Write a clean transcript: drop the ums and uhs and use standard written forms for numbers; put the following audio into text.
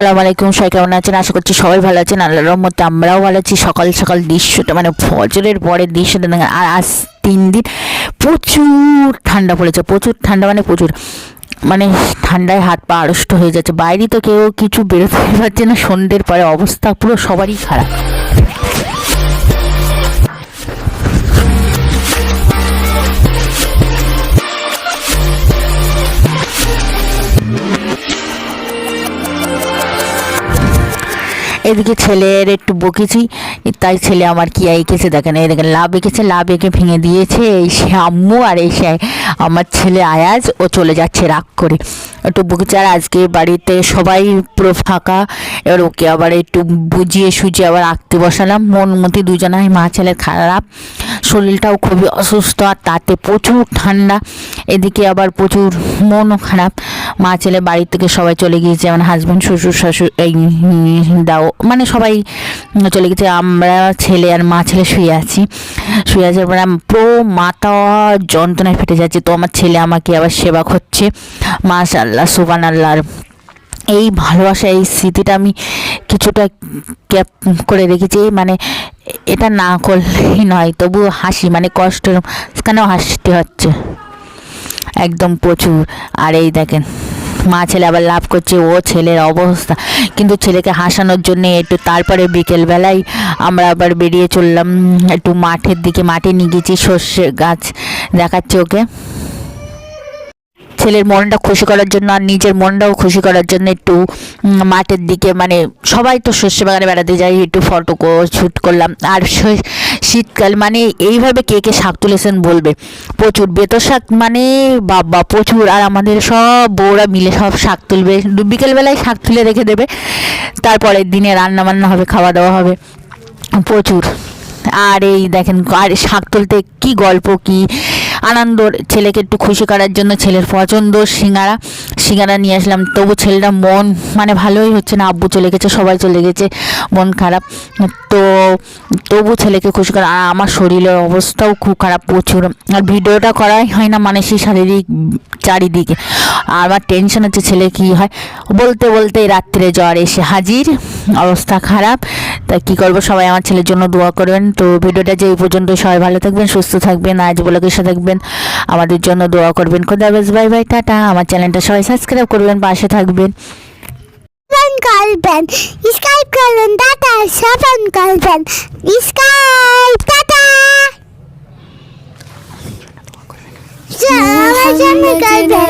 আসসালামু আলাইকুম, সবাই কেমন আছেন? আশা করছি সবাই ভালো আছেন। আল্লাহর রহমতে আমরাও ভালো আছি। সকাল সকাল দৃশ্যটা মানে ফজরের পরের দৃশ্যটা দেখেন। আর আজ 3 দিন প্রচুর ঠান্ডা পড়েছে, প্রচুর ঠান্ডা মানে প্রচুর, মানে ঠান্ডায় হাত পা আড়ষ্ট হয়ে যাচ্ছে। বাইরে তো কেউ কিছু বেরোতে পারছে না। সন্ধ্যের পরে অবস্থা পুরো সবারই খারাপ। এদিকে ছেলের একটু বকেছি, তাই ছেলে আমার কি এঁকেছে দেখেন, এই দেখেন লাভ এঁকেছে, লাভ এঁকে ভেঙে দিয়েছে। এই সে আম্মু আর এই সে আমার ছেলে আয়াজ, ও চলে যাচ্ছে রাগ করে। একটু বকেছে। আর আজকে বাড়িতে সবাই পুরো ফাঁকা। এবার ওকে আবার একটু বুঝিয়ে সুঝিয়ে আবার আঁকতে বসালাম। মন মতি দুজনাই, মা ছেলের খারাপ, শরীরটাও খুবই অসুস্থ, আর তাতে প্রচুর ঠান্ডা। এদিকে আবার প্রচুর মনও খারাপ। মা ছেলে বাড়ি থেকে সবাই চলে গিয়েছে, আমার হাজব্যান্ড, শ্বশুর শাশুড়ি, এই দাও মানে সবাই চলে গেছে। আমরা ছেলে আর মা ছেলে শুয়ে আছি। পরে পুরো মাথা যন্ত্রণায় ফেটে যাচ্ছে। তো আমার ছেলে আমাকে আবার সেবা করছে। মাশাআল্লাহ, সুবহানাল্লাহ। এই ভালোবাসা, এই স্মৃতিটা আমি কিছুটা ক্যাপ করে রেখেছি। মানে এটা না করলেই নয়, তবু হাসি, মানে কষ্টের কেন হাসতে হচ্ছে একদম প্রচুর। আর এই দেখেন মা ছেলে আবার লাভ করছে, ও ছেলের অবস্থা। কিন্তু ছেলেকে হাসানোর জন্য একটু তারপরে বিকেলবেলায় আমরা আবার বেরিয়ে চললাম একটু মাঠের দিকে। মাঠে নিয়ে গেছি, সর্ষে গাছ দেখাচ্ছে ওকে। ছেলের মনটা খুশি করার জন্য আর নিজের মনটাও খুশি করার জন্য একটু মাঠের দিকে, মানে সবাই তো শস্য বাগানে বেড়াতে যাই, একটু ফটো শ্যুট করলাম। আর শীতকাল মানে এইভাবে কে কে শাক তুলেছেন বলবে। প্রচুর বেতর শাক, মানে বাবা প্রচুর। আর আমাদের সব বউরা মিলে সব শাক তুলবে, বিকেলবেলায় শাক তুলে রেখে দেবে, তারপরের দিনে রান্না বান্না হবে, খাওয়া দাওয়া হবে প্রচুর। আর এই দেখেন, আর শাক তুলতে কি গল্প, কি আনন্দ। ছেলেকে একটু খুশি করার জন্য ছেলের পছন্দ সিঙ্গারা নিয়ে আসলাম। তবু ছেলেটা মন মানে ভালোই হচ্ছে না। আব্বু চলে গেছে, সবাই চলে গেছে, মন খারাপ। তো তবু ছেলেকে খুশি করা। আর আমার শরীরের অবস্থাও খুব খারাপ প্রচুর। আর ভিডিওটা করাই হয় না, মানসিক শারীরিক চারিদিকে। আর আমার টেনশন হচ্ছে ছেলে কী হয়। বলতে বলতে রাত্রে জ্বর এসে হাজির, অবস্থা খারাপ। তা কী করবো, সবাই আমার ছেলের জন্য দোয়া করবেন। তো ভিডিওটা যে এই পর্যন্ত, সবাই ভালো থাকবেন, সুস্থ থাকবেন, আজ ব্লগের সাথে থাকবেন, আমাদের জন্য দোয়া করবেন। খোদা হাফেজ, বাই বাই, টাটা। আমার চ্যানেলটা সবাই সাবস্ক্রাইব করবেন, পাশে থাকবেন। করবেন স্কাইপ করবেন, টাটা। সবাই করবেন স্কাইপ, টাটা। সবাই করবেন।